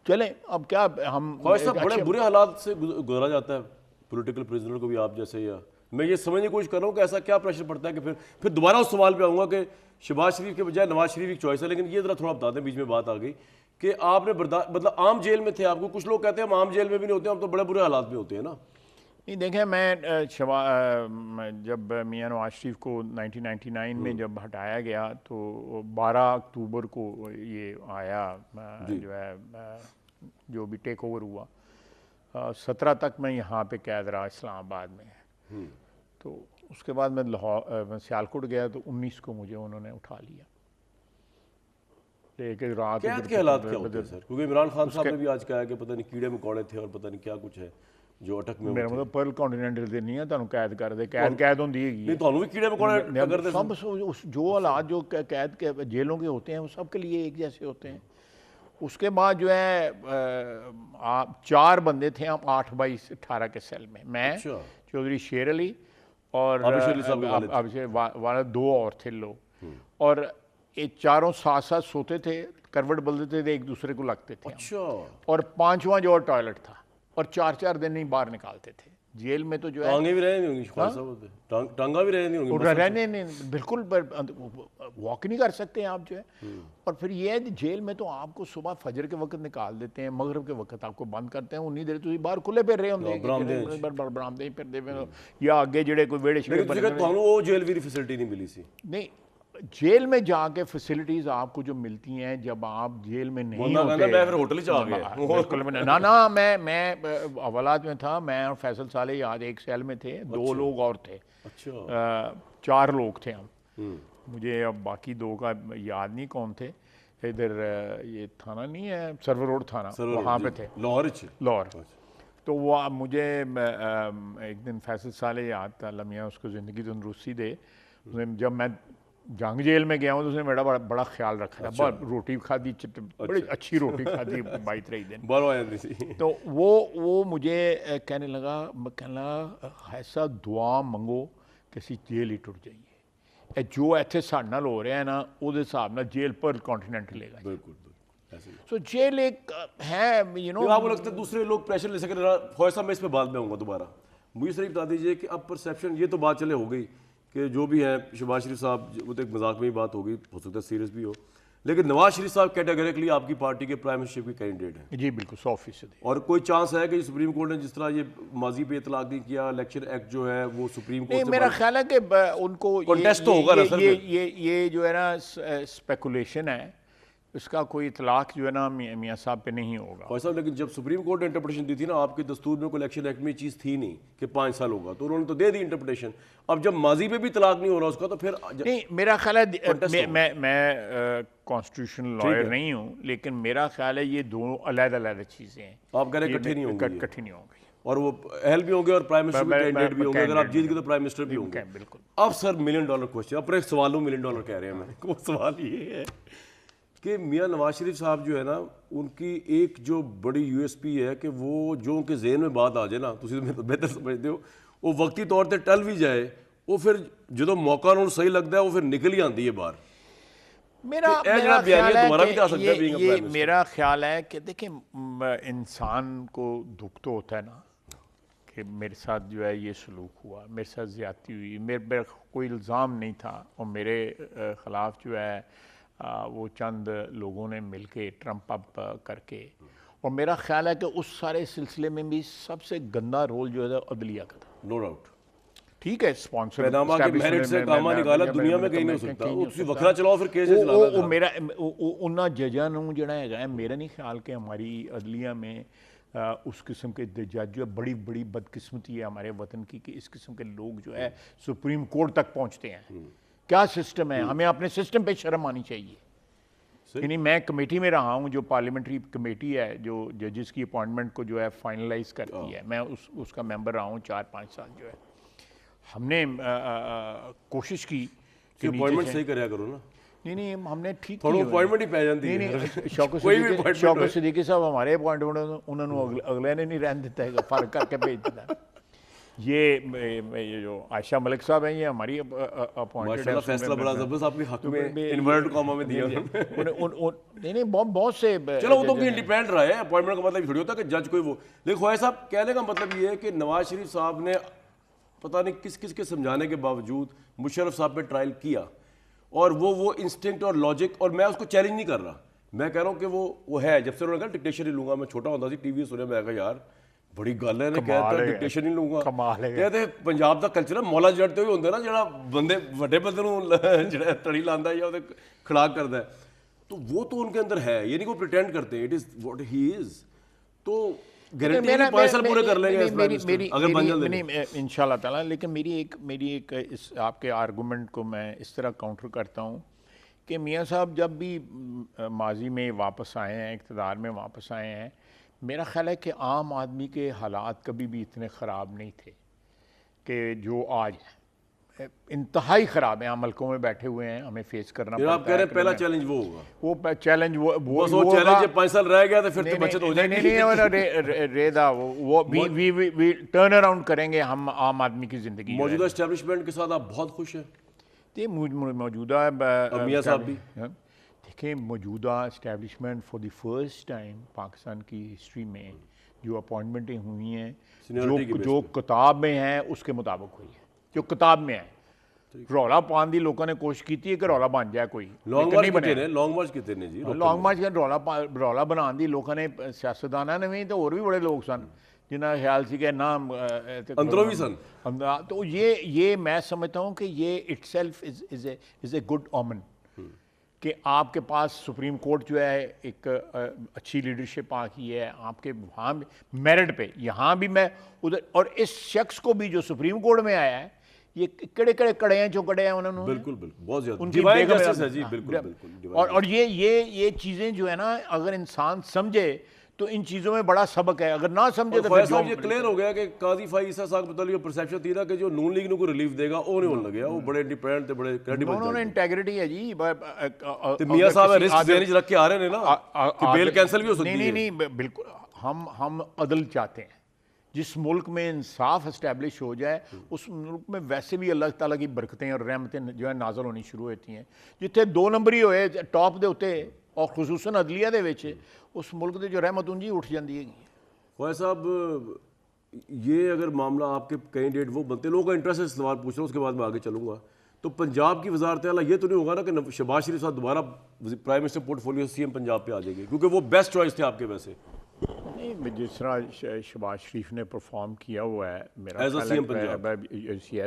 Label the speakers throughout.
Speaker 1: چلیں اب کیا ہم
Speaker 2: خواجہ صاحب بڑے برے حالات سے گزارا جاتا ہے پولیٹیکل پریزنر کو بھی آپ جیسے، یا میں یہ سمجھنے کی کوشش کر رہا ہوں کہ ایسا کیا پریشر پڑتا ہے کہ پھر دوبارہ اس سوال پہ آؤں گا کہ شہباز شریف کے بجائے نواز شریف ایک چوائس ہے، لیکن یہ ذرا تھوڑا بتا دیں، بیچ میں بات آ گئی کہ آپ نے مطلب عام جیل میں تھے آپ کو، کچھ لوگ کہتے ہیں ہم عام جیل میں بھی نہیں ہوتے، ہم تو بڑے برے حالات میں ہوتے ہیں نا.
Speaker 1: نہیں دیکھیں، میں جب میاں نواز شریف کو 1999 میں جب ہٹایا گیا تو 12 اکتوبر کو یہ آیا جو ہے جو بھی ٹیک اوور ہوا، 17 تک میں یہاں پہ قید رہا اسلام آباد میں. تو اس کے بعد میں میں سیالکوٹ گیا تو 19 کو مجھے انہوں نے اٹھا لیا. ایک رات
Speaker 2: قید کے حالات کیا ہوتے ہیں سر؟ کیونکہ عمران خان صاحب نے بھی آج کہا کہ پتہ نہیں کیڑے مکوڑے تھے اور پتہ نہیں کیا کچھ ہے جو اٹک میں
Speaker 1: میرا مطلب پرل کانٹیننٹل دے نہیں ہے تانوں قید کر دے، قید ہوندی ہے
Speaker 2: نہیں تانوں بھی کیڑے مکوڑے کرتے
Speaker 1: سب جو حالات جو قید کے جیلوں کے ہوتے ہیں وہ سب کے لیے ایک جیسے ہوتے ہیں. اس کے بعد جو ہے 4 بندے تھے ہم 8/18 کے سیل میں چودھری شیر علی اور والد 2 اور تھے لوگ، اور یہ چاروں ساتھ ساتھ سوتے تھے، کروٹ بدلتے تھے، ایک دوسرے کو لگتے تھے، اور 5واں جو ٹوائلٹ تھا، اور 4 دن نہیں باہر نکالتے تھے جیل میں. تو جو ہے
Speaker 2: ٹانگیں بھی رہے نہیں ہوں گی، ٹانگاں بھی رہے نہیں ہوں گی،
Speaker 1: رہنے نہیں بالکل واک نہیں کر سکتے آپ جو ہے. اور پھر یہ ہے کہ جیل میں تو آپ کو صبح فجر کے وقت نکال دیتے ہیں، مغرب کے وقت آپ کو بند کرتے ہیں، انہیں دیر تو باہر کھلے پھر رہے ہوں برآمدے پھر دے یا آگے جڑے کوئی ویڑے شیڑے
Speaker 2: بنے. تانوں وہ جیل بھی فیسلٹی نہیں ملی سی؟
Speaker 1: نہیں، جیل میں جا کے فیسلٹیز آپ کو جو ملتی ہیں جب آپ جیل میں نہیں ہوتے.
Speaker 2: میں پھر ہوٹل چاہ گیا
Speaker 1: نا میں اولاد میں تھا، میں اور فیصل صالح یاد ایک سیل میں تھے، 2 لوگ اور تھے، 4 لوگ تھے ہم. مجھے اب باقی 2 کا یاد نہیں کون تھے. ادھر یہ تھانہ نہیں ہے سرور روڈ تھانہ، وہاں پہ تھے لاہور. تو وہ مجھے ایک دن فیصل صالح یاد تھا، اللہ میاں اس کو زندگی تندرستی دے، جب میں جنگ جیل میں گیا ہوں تو اس نے میرا بڑا خیال رکھا تھا. روٹی کھادی، بڑی اچھی روٹی کھادی 22-23 دن. تو وہ مجھے کہنے لگا ایسا دعا منگو کہ اسی جیل ہی ٹوٹ جائیے. جو ایتھے ساڈے نال ہو رہا ہے نا وہ حساب نال جیل پر کانٹیننٹ لے گا. سو جیل ایک ہے
Speaker 2: آپ کو لگتا ہے دوسرے لوگ پریشر لے سکتے. خواجہ صاحب میں اس پہ بعد میں آؤں گا دوبارہ. مجھے صرف بتا دیجیے کہ اب پرسیپشن یہ تو بات چلے ہو گئی کہ جو بھی ہے شہباز شریف صاحب، وہ تو ایک مذاق میں ہی بات ہوگی، ہو سکتا ہے سیریس بھی ہو، لیکن نواز شریف صاحب کیٹیگریکلی آپ کی پارٹی کے پرائم منسٹر کے کینڈیڈیٹ ہیں.
Speaker 1: جی بالکل 100%.
Speaker 2: اور کوئی چانس ہے کہ سپریم کورٹ نے جس طرح یہ ماضی پہ اطلاق نہیں کیا، الیکشن ایکٹ جو ہے وہ سپریم کورٹ سے
Speaker 1: میرا خیال ہے کہ ان کو
Speaker 2: کنٹیسٹ تو ہوگا نا سر؟
Speaker 1: یہ جو ہے نا اسپیکولیشن ہے، اس کا کوئی اطلاق جو ہے نا میاں صاحب پہ نہیں ہوگا.
Speaker 2: خواجہ صاحب لیکن جب سپریم کورٹ نے انٹرپریٹیشن دی تھی نا، آپ کے دستور میں کوئی الیکشن ایکٹ میں چیز تھی نہیں کہ 5 سال ہوگا، تو انہوں نے تو دے دی انٹرپریٹیشن. اب جب ماضی پہ بھی اطلاق نہیں ہو رہا اس کا تو پھر
Speaker 1: نہیں. میرا خیال ہے میں کانسٹیٹیوشن لائر نہیں ہوں، لیکن میرا خیال ہے یہ دونوں علیحدہ چیزیں ہیں.
Speaker 2: آپ کہہ رہے ہیں اکٹھے نہیں ہوں گے؟
Speaker 1: اکٹھے نہیں ہوں گے،
Speaker 2: اور وہ اہل بھی ہوں گے اور پرائم منسٹر بھی کینڈیڈیٹ بھی ہوں گے. اگر آپ جیت گئے تو پرائم منسٹر بھی ہوں گے.
Speaker 1: بالکل.
Speaker 2: اب سر $1 ملین کوشچن، اب ایک سوال $1 ملین کہہ رہے ہیں میں. وہ سوال یہ ہے کہ میاں نواز شریف صاحب جو ہے نا، ان کی ایک جو بڑی یو ایس پی ہے کہ وہ جو ان کے ذہن میں بات آ جائے نا، تو بہتر سمجھتے ہو، وہ وقتی طور پہ ٹل بھی جائے، وہ پھر جدو موقع انہوں صحیح لگتا ہے وہ پھر نکل ہی آتی ہے باہر.
Speaker 1: میرا خیال ہے کہ دیکھیں انسان کو دکھ تو ہوتا ہے نا کہ میرے ساتھ جو ہے یہ سلوک ہوا، میرے ساتھ زیادتی ہوئی، میرے کوئی الزام نہیں تھا، اور میرے خلاف جو ہے وہ چند لوگوں نے مل کے ٹرمپ اپ کر کے. اور میرا خیال ہے کہ اس سارے سلسلے میں بھی سب سے گندا رول جو ہے عدلیہ کا تھا.
Speaker 2: No doubt.
Speaker 1: ٹھیک ہے، اسپانسر
Speaker 2: میرٹ سے کاما نکالا، دنیا میں کہیں نہیں ہو سکتا. تسی وکھرا چلاؤ پھر کیس چلانا.
Speaker 1: میرا انہاں ججاں نوں جڑا ہے، میرا نہیں خیال کہ ہماری عدلیہ میں اس قسم کے جج جو ہے، بڑی بڑی بدقسمتی ہے ہمارے وطن کی کہ اس قسم کے لوگ جو ہے سپریم کورٹ تک پہنچتے ہیں. کیا سسٹم ہے؟ ہمیں اپنے سسٹم پہ شرم آنی چاہیے. یعنی میں کمیٹی میں رہا ہوں، جو پارلیمنٹری کمیٹی ہے جو ججز کی اپوائنٹمنٹ کو جو ہے فائنلائز کرتی ہے، میں اس کا ممبر رہا ہوں 4-5 سال. جو ہے ہم نے کوشش کی
Speaker 2: کہ اپوائنٹمنٹ صحیح کریا کرو نا.
Speaker 1: نہیں ہم نے ٹھیک
Speaker 2: تھوڑا اپوائنٹمنٹ ہی پہ جاندی ہے.
Speaker 1: شوکت صدیقی صاحب ہمارے اپوائنٹمنٹ انہوں نے اگلے نے نہیں رہن دیتا ہے، فرق کر کے بھیج دیتا. یہ جو عائشہ ملک صاحب ہیں یہ ہماری اپوائنٹڈ ہے.
Speaker 2: فیصلہ بڑا زبردست آپ کے حق میں انورٹڈ کاما میں دیا
Speaker 1: نہیں بہت سے.
Speaker 2: چلو وہ تو بھی انڈیپینڈنٹ رہا ہے, اپوائنٹمنٹ کا مطلب تھوڑی ہوتا ہے کہ جج کوئی وہ. لیکن خواجہ صاحب کہنے کا مطلب یہ ہے کہ نواز شریف صاحب نے پتہ نہیں کس کس کے سمجھانے کے باوجود مشرف صاحب پہ ٹرائل کیا, اور وہ انسٹنکٹ اور لاجک, اور میں اس کو چیلنج نہیں کر رہا, میں کہہ رہا ہوں کہ وہ ہے. جب سے انہوں نے کہا ڈکٹیشن ہی لوں گا, میں چھوٹا ہوتا سی ٹی وی سنیا, میں کہا یار بڑی گل ہے, کہتا ڈکٹیشن ہی لوں گا. کہتے پنجاب دا کلچر ہے مولا جڑتے ہوئے ہوندے نا جڑا بندے وڈے بندے نوں جڑا تڑی لاندا ہے یا اودے کھڑاک کردا ہے, تو وہ تو ان کے اندر ہے, یہ نہیں کوئی پریٹینڈ کرتے ہیں, اٹ از واٹ ہی از. تو گارنٹی نہیں 5 سال پورے کر لیں گے اگر بن جائیں
Speaker 1: ان شاء اللہ تعالیٰ. لیکن میری ایک اس آپ کے آرگومنٹ کو میں اس طرح کاؤنٹر کرتا ہوں کہ میاں صاحب جب بھی ماضی میں واپس آئے ہیں, اقتدار میں واپس آئے ہیں, میرا خیال ہے کہ عام آدمی کے حالات کبھی بھی اتنے خراب نہیں تھے کہ جو آج ہیں. انتہائی خراب ہیں, ہم ملکوں میں بیٹھے ہوئے ہیں, ہمیں فیس کرنا پڑتا ہے.
Speaker 2: آپ کہہ رہے ہیں پہلا چیلنج وہ ہوگا,
Speaker 1: وہ چیلنج وہ
Speaker 2: چیلنج 5 سال رہ گیا تو پھر تو بچت ہو جائے گی.
Speaker 1: نہیں ریدا وہ وی ٹرن اراؤنڈ کریں گے ہم عام آدمی کی زندگی.
Speaker 2: موجودہ اسٹیبلشمنٹ کے ساتھ آپ بہت خوش ہیں؟
Speaker 1: موجودہ
Speaker 2: میاں صاحب بھی
Speaker 1: دیکھیں, موجودہ establishment for the first time Pakistan کی ہسٹری میں جو اپوائنٹمنٹیں ہوئی ہیں جو کتاب میں ہیں اس کے مطابق ہوئی ہے, جو کتاب میں ہے. رولا پان دی لوگوں نے کوشش کی تھی کہ رولا بن جائے کوئی,
Speaker 2: لانگ مارچ کتنے نے جی,
Speaker 1: لانگ مارچ رولا بنان دی لوگوں نے سیاستدانوں نے بھی, تو اور بھی بڑے لوگ سن جنہاں خیال سی کہ نہ
Speaker 2: اندروں بھی سن.
Speaker 1: تو یہ میں سمجھتا ہوں کہ یہ it self is a good omen کہ آپ کے پاس سپریم کورٹ جو ہے ایک اچھی لیڈرشپ آ کی ہے آپ کے وہاں میرٹ پہ, یہاں بھی میں ادھر, اور اس شخص کو بھی جو سپریم کورٹ میں آیا ہے یہ کڑے کڑے ہیں جو کڑے ہیں انہوں نے,
Speaker 2: بالکل بہت زیادہ ڈیوائن جسٹس ہے جی, بالکل.
Speaker 1: اور یہ چیزیں جو ہے نا اگر انسان سمجھے تو ان چیزوں میں بڑا سبق ہے, اگر نہ سمجھے تو
Speaker 2: پھر صاحب یہ کلیئر ہو گیا کہ قاضی فائز عیسیٰ صاحب متعلق پرسیپشن تھی نا کہ جو نون لیگ نو کو ریلیف دے گا وہ نہیں ہونے لگیا, وہ بڑے انڈیپینڈنٹ تھے, بڑے کریڈیبل.
Speaker 1: انہوں نے انٹیگریٹی ہے جی.
Speaker 2: میاں صاحب رسک ذہن وچ رکھ کے آ رہے ہیں نا کہ بیل کینسل بھی ہو سکتی ہے.
Speaker 1: نہیں بالکل, ہم عدل چاہتے ہیں. جس ملک میں انصاف اسٹیبلش ہو جائے اس ملک میں ویسے بھی اللہ تعالیٰ کی برکتیں اور رحمتیں جو ہے نازل ہونی شروع ہوتی ہیں. جتنے 2 نمبری ہوئے ٹاپ دے ہوتے اور خصوصاً عدلیہ دے وچ اس ملک دے جو رحمت انجی اٹھ جاندی ہے.
Speaker 2: خواجہ صاحب یہ اگر معاملہ آپ کے کینڈیڈیٹ وہ بنتے, لوگوں کا انٹرسٹ ہے, سوال پوچھ رہا ہوں اس کے بعد میں آگے چلوں گا, تو پنجاب کی وزارت اعلیٰ یہ تو نہیں ہوگا نا کہ شہباز شریف صاحب دوبارہ prime minister portfolio C M Punjab پہ آ جائے گی, کیونکہ وہ بیسٹ چوائس تھے آپ کے. ویسے
Speaker 1: نہیں, جس طرح شہباز شریف نے پرفارم کیا ہوا ہے میرا
Speaker 2: ایز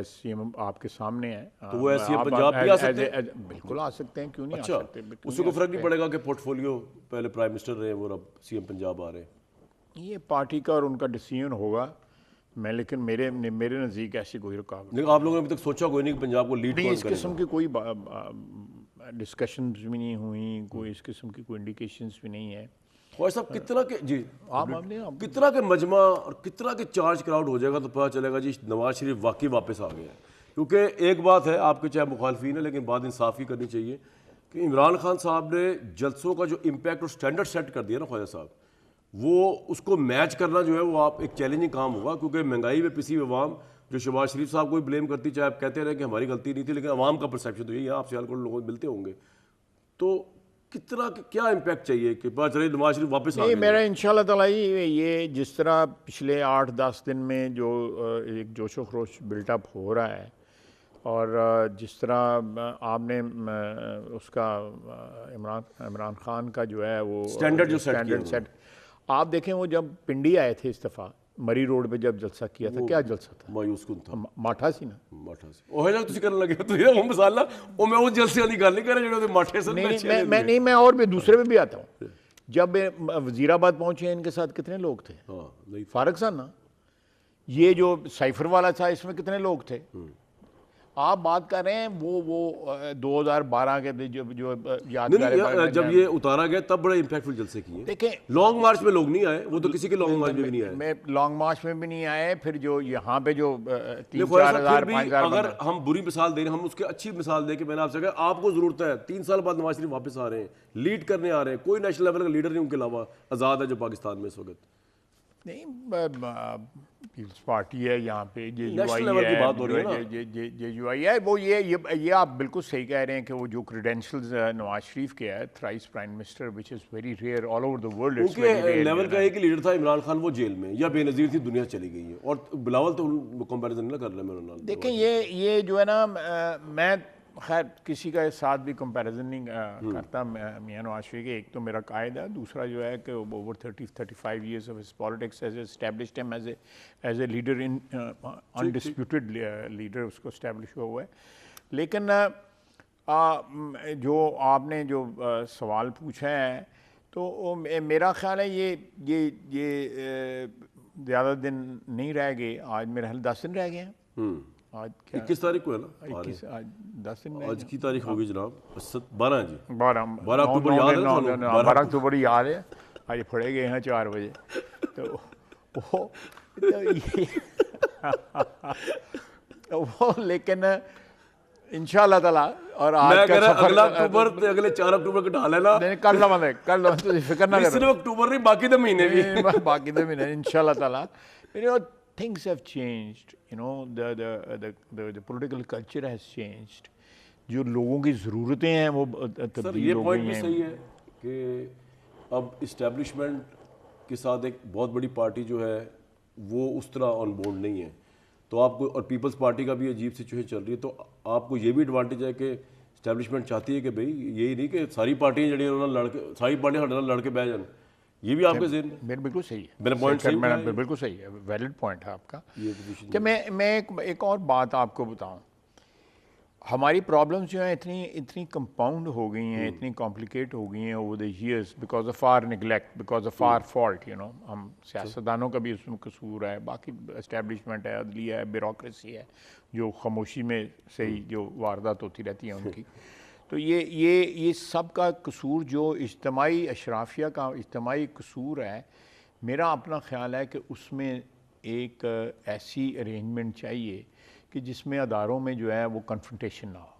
Speaker 2: سی
Speaker 1: ایم آپ کے سامنے ہے,
Speaker 2: تو وہ ایز سی ایم پنجاب بھی آ سکتے ہیں.
Speaker 1: بالکل آ سکتے ہیں, کیوں نہیں آ سکتے.
Speaker 2: اس کو فرق نہیں پڑے گا کہ پورٹ فولیو پہلے پرائم منسٹر رہے وہ اب سی ایم پنجاب آ رہے ہیں.
Speaker 1: یہ پارٹی کا اور ان کا ڈیسیژن ہوگا, لیکن میرے نزدیک ایسی کوئی رکاوٹ
Speaker 2: نہیں. آپ لوگوں نے ابھی تک سوچا کوئی نہیں کہ پنجاب کو لیڈ
Speaker 1: نہیں, اس قسم کی کوئی ڈسکشنز بھی نہیں ہوئیں, کوئی اس قسم کی کوئی انڈیکیشنز بھی نہیں ہے.
Speaker 2: خواجہ صاحب کتنا کہ جی کتنا کہ مجمع اور کتنا کہ چارج کراؤڈ ہو جائے گا تو پتہ چلے گا جی نواز شریف واقعی واپس آ گیا ہے. کیونکہ ایک بات ہے, آپ کے چاہے مخالفین ہیں لیکن بات انصافی کرنی چاہیے کہ عمران خان صاحب نے جلسوں کا جو امپیکٹ اور سٹینڈرڈ سیٹ کر دیا نا خواجہ صاحب, وہ اس کو میچ کرنا جو ہے وہ آپ ایک چیلنجنگ کام ہوگا. کیونکہ مہنگائی میں پسی عوام جو شہباز شریف صاحب کو بھی بلیم کرتی, چاہے آپ کہتے رہے کہ ہماری غلطی نہیں تھی, لیکن عوام کا پرسیپشن تو یہی ہے, آپ سیال کو لوگوں ملتے ہوں گے, تو کتنا کیا امپیکٹ چاہیے کہ پتہ چلے نواز شریف واپس آ گئے.
Speaker 1: میرا انشاءاللہ تعالیٰ یہ جس طرح پچھلے 8-10 دن میں جو ایک جوش و خروش بلٹ اپ ہو رہا ہے, اور جس طرح آپ نے اس کا عمران خان کا جو ہے وہ
Speaker 2: اسٹینڈرڈ
Speaker 1: سیٹ, آپ دیکھیں وہ جب پنڈی آئے تھے استعفیٰ مری روڈ پہ جب جلسہ کیا تھا, کیا جلسہ تھا,
Speaker 2: مایوس کن تھا,
Speaker 1: ماٹھا سی نا,
Speaker 2: ماٹھا سی وہ جب تسی کرنے لگے تو یہ مسئلہ وہ میں اس جلسے والی گل نہیں کر رہا جو ماٹھے سے.
Speaker 1: نہیں میں اور بھی دوسرے پہ بھی آتا ہوں. جب وزیر آباد پہنچے ان کے ساتھ کتنے لوگ تھے, فارغ صاحب نا, یہ جو سائفر والا تھا اس میں کتنے لوگ تھے. آپ بات کر رہے ہیں وہ 2012 کے جو یاد
Speaker 2: جب یہ اتارا گیا تب بڑے امپیکٹفل جلسے کیے.
Speaker 1: دیکھیں
Speaker 2: لانگ مارچ میں لوگ نہیں آئے, وہ تو کسی کے لانگ مارچ میں بھی نہیں آئے.
Speaker 1: میں لانگ مارچ میں بھی نہیں آئے, پھر جو یہاں پہ جو 3-4 ہزار
Speaker 2: اگر ہم بری مثال دے رہے ہیں, ہم اس کے اچھی مثال دے کے میں نے آپ سے کہا آپ کو ضرورت ہے 3 سال بعد نواز شریف واپس آ رہے ہیں, لیڈ کرنے آ رہے ہیں, کوئی نیشنل لیول کا لیڈر نہیں ان کے علاوہ آزاد ہے جو پاکستان میں اس وقت.
Speaker 1: نہیں پیپلز پارٹی ہے یہاں پہ جے یو
Speaker 2: نیشنل
Speaker 1: آئی
Speaker 2: لیول کی بات ہو رہی ہے نا.
Speaker 1: ہے جے یو آئی ہے وہ یہ آپ بالکل صحیح کہہ رہے ہیں کہ وہ جو کریڈینشلز نواز شریف کے ہے thrice prime minister which is very rare all over the world.
Speaker 2: ان کے لیول کا ایک لیڈر تھا عمران خان, وہ جیل میں یا بے نظیر تھی, دنیا چلی گئی ہے. اور بلاول تو کمپیریزن نہیں کر رہا میں.
Speaker 1: دیکھیں یہ جو ہے نا میں خیر کسی کا ساتھ بھی کمپیریزن نہیں کرتا میاں نواز شریف کے. ایک تو میرا قائد ہے, دوسرا جو ہے کہ over 35 years of his politics as a established him as a leader an undisputed leader, اس کو اسٹیبلش ہوا ہے. لیکن جو آپ نے جو سوال پوچھا ہے تو میرا خیال ہے یہ زیادہ دن نہیں رہ گئے. آج میرے خیال 10 دن رہ گئے ہیں. آج
Speaker 2: 21 تاریخ کو ہے نا,
Speaker 1: 10 دن
Speaker 2: آج کی تاریخ ہوگی جناب 12 جی,
Speaker 1: 12
Speaker 2: اکتوبر یاد ہے نا,
Speaker 1: 12 اکتوبر یاد ہے. آج پڑھے گئے ہیں 4 بجے. تو وہ لیکن انشاء اللہ تعالیٰ اور آج کا
Speaker 2: اگلا اکتوبر تے اگلے 4 اکتوبر کو ڈال لینا.
Speaker 1: کر لو فکر نہ کرو,
Speaker 2: صرف اکتوبر نہیں باقی دے مہینے بھی,
Speaker 1: باقی دے مہینے انشاء اللہ تعالیٰ. Things have changed, the political culture has changed. جو لوگوں کی ضرورتیں ہیں وہ تبدیل
Speaker 2: یہ
Speaker 1: ہو
Speaker 2: پوائنٹ
Speaker 1: گئی
Speaker 2: بھی
Speaker 1: ہیں.
Speaker 2: صحیح ہے کہ اب اسٹیبلشمنٹ کے ساتھ ایک بہت بڑی پارٹی جو ہے وہ اس طرح آن بورڈ نہیں ہے. تو آپ کو, اور پیپلز پارٹی کا بھی عجیب سچویشن چل رہی ہے, تو آپ کو یہ بھی ایڈوانٹیج ہے کہ اسٹیبلشمنٹ چاہتی ہے کہ بھئی یہی نہیں کہ ساری پارٹیاں جڑی انہوں نے لڑ کے, ساری پارٹیاں ہمارے لڑ کے بہ جان. یہ بھی آپ کے ذہن
Speaker 1: میرے بالکل صحیح ہے,
Speaker 2: میرا پوائنٹ صحیح ہے,
Speaker 1: بالکل صحیح ہے, ویلڈ پوائنٹ ہے آپ کا.
Speaker 2: یہ پوزیشن
Speaker 1: کہ میں ایک اور بات آپ کو بتاؤں. ہماری پرابلمس جو ہیں اتنی کمپاؤنڈ ہو گئی ہیں, اتنی کمپلیکیٹ ہو گئی ہیں over the years because of our neglect, because of our fault. ہم سیاستدانوں کا بھی اس میں قصور ہے, باقی اسٹیبلشمنٹ ہے, عدلیہ ہے, بیوروکریسی ہے, جو خاموشی میں سے ہی جو واردات ہوتی رہتی ہیں ان کی. تو یہ سب کا قصور جو اجتماعی اشرافیہ کا اجتماعی قصور ہے. میرا اپنا خیال ہے کہ اس میں ایک ایسی ارینجمنٹ چاہیے کہ جس میں اداروں میں جو ہے وہ کنفرنٹیشن نہ ہو.